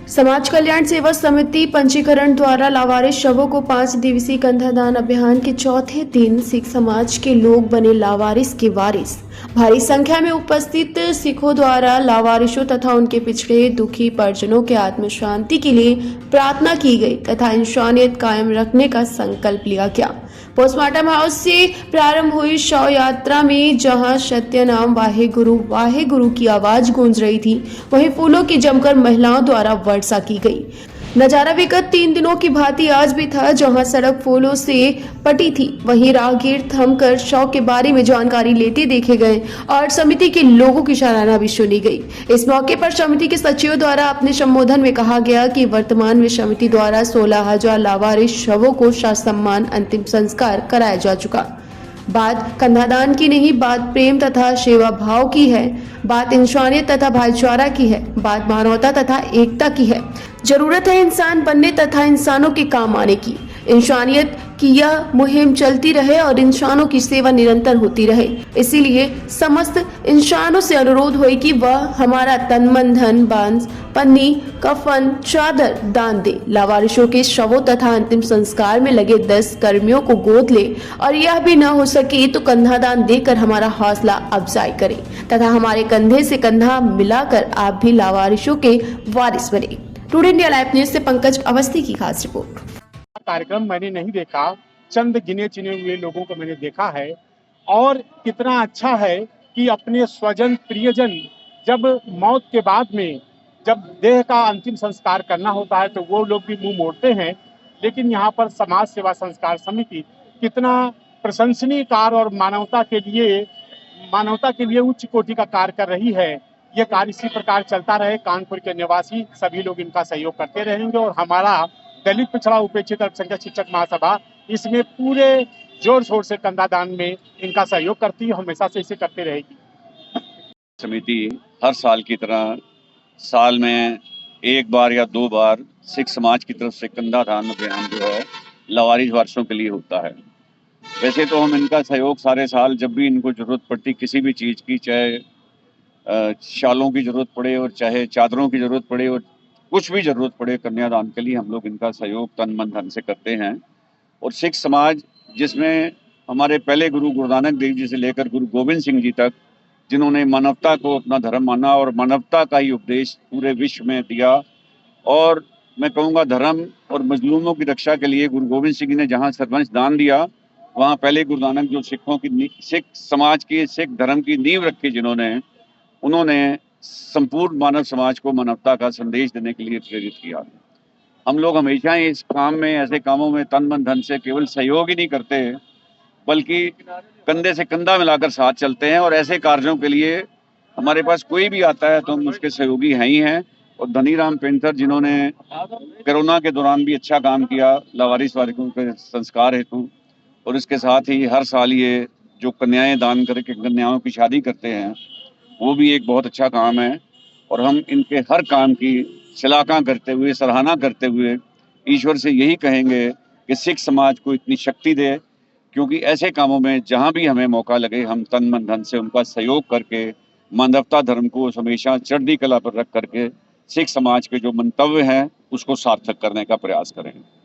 समाज कल्याण सेवा समिति पंजीकरण द्वारा लावारिस शवों को 5 दिवसीय कंधादान अभियान के चौथे दिन सिख समाज के लोग बने लावारिस के वारिस। भारी संख्या में उपस्थित सिखों द्वारा लावारिसों तथा उनके पिछड़े दुखी परिजनों के आत्म शांति के लिए प्रार्थना की गई तथा इंसानियत कायम रखने का संकल्प लिया गया। पोस्टमार्टम हाउस से प्रारंभ हुई शव यात्रा में जहां सत्य नाम वाहे गुरु की आवाज गूंज रही थी, वहीं फूलों की जमकर महिलाओं द्वारा वर्षा की गई। नजारा विगत 3 दिनों की भांति आज भी था, जहां सड़क फूलों से पटी थी, वहीं राहगीर थमकर शव के बारे में जानकारी लेते देखे गए और समिति के लोगों की सराहना भी सुनी गई। इस मौके पर समिति के सचिव द्वारा अपने संबोधन में कहा गया कि वर्तमान में समिति द्वारा 16,000 लावारिस शवों को ससम्मान अंतिम संस्कार कराया जा चुका। बात कंधादान की नहीं, बात प्रेम तथा सेवा भाव की है, बात इंसानियत तथा भाईचारा की है, बात मानवता तथा एकता की है। जरूरत है इंसान बनने तथा इंसानों के काम आने की। इंसानियत की यह मुहिम चलती रहे और इंसानों की सेवा निरंतर होती रहे। इसीलिए समस्त इंसानों से अनुरोध हो कि वह हमारा तन मन धन बांस पन्नी कफन चादर दान दे, लावारिसों के शवों तथा अंतिम संस्कार में लगे 10 कर्मियों को गोद ले और यह भी न हो सके तो कंधा दान देकर हमारा हौसला अफजाई करे तथा हमारे कंधे से कंधा मिलाकर आप भी लावारिसों के वारिस बने। टुडे इंडिया लाइव न्यूज से पंकज अवस्थी की खास रिपोर्ट। कार्यक्रम मैंने नहीं देखा, चंद गिने चुने हुए लोगों को मैंने देखा है और कितना अच्छा है कि अपने स्वजन प्रियजन जब मौत के बाद में जब देह का अंतिम संस्कार करना होता है तो वो लोग भी मुंह मोड़ते हैं, लेकिन यहाँ पर समाज सेवा संस्कार समिति कितना प्रशंसनीय कार्य और मानवता के लिए उच्च कोटि का कार्य कर रही है। यह कार्य इसी प्रकार चलता रहे। कानपुर के निवासी सभी लोग इनका सहयोग करते रहेंगे और हमारा दलित पिछड़ा उपेक्षित अल्पसंख्यक शिक्षक महासभा इसमें पूरे जोर शोर से कंधादान में इनका सहयोग करती है, हमेशा से इसे करते रहेगी। समिति हर साल की तरह साल में 1 बार या 2 बार सिख समाज की तरफ से कंधादान अभियान जो है लावारिस वारसों के लिए होता है। वैसे तो हम इनका सहयोग सारे साल जब भी इनको जरूरत पड़ती किसी भी चीज़ की, चाहे शालों की जरूरत पड़े और चाहे चादरों की जरूरत पड़े और कुछ भी जरूरत पड़े कन्यादान के लिए, हम लोग इनका सहयोग तन मन धन से करते हैं। और सिख समाज जिसमें हमारे पहले गुरु गुरु नानक देव जी से लेकर गुरु गोविंद सिंह जी तक, जिन्होंने मानवता को अपना धर्म माना और मानवता का ही उपदेश पूरे विश्व में दिया। और मैं कहूँगा धर्म और मजलूमों की रक्षा के लिए गुरु गोविंद सिंह जी ने जहाँ सर्वंश दान दिया, वहाँ पहले गुरु नानक जो सिख समाज की सिख धर्म की नींव रखी, उन्होंने संपूर्ण मानव समाज को मानवता का संदेश देने के लिए प्रेरित किया। हम लोग हमेशा ही इस काम में, ऐसे कामों में तन मन धन से केवल सहयोग ही नहीं करते बल्कि कंधे से कंधा मिलाकर साथ चलते हैं। और ऐसे कार्यों के लिए हमारे पास कोई भी आता है तो हम उसके सहयोगी हैं ही हैं। और धनीराम पेंटर जिन्होंने कोरोना के दौरान भी अच्छा काम किया लावारिस वारसों के संस्कार हेतु, और इसके साथ ही हर साल ये जो कन्याएं दान करके कन्याओं की शादी करते हैं वो भी एक बहुत अच्छा काम है। और हम इनके हर काम की श्लाघना करते हुए, सराहना करते हुए ईश्वर से यही कहेंगे कि सिख समाज को इतनी शक्ति दे, क्योंकि ऐसे कामों में जहाँ भी हमें मौका लगे हम तन मन धन से उनका सहयोग करके मानवता धर्म को हमेशा चढ़ती कला पर रख करके सिख समाज के जो मंतव्य हैं उसको सार्थक करने का प्रयास करें।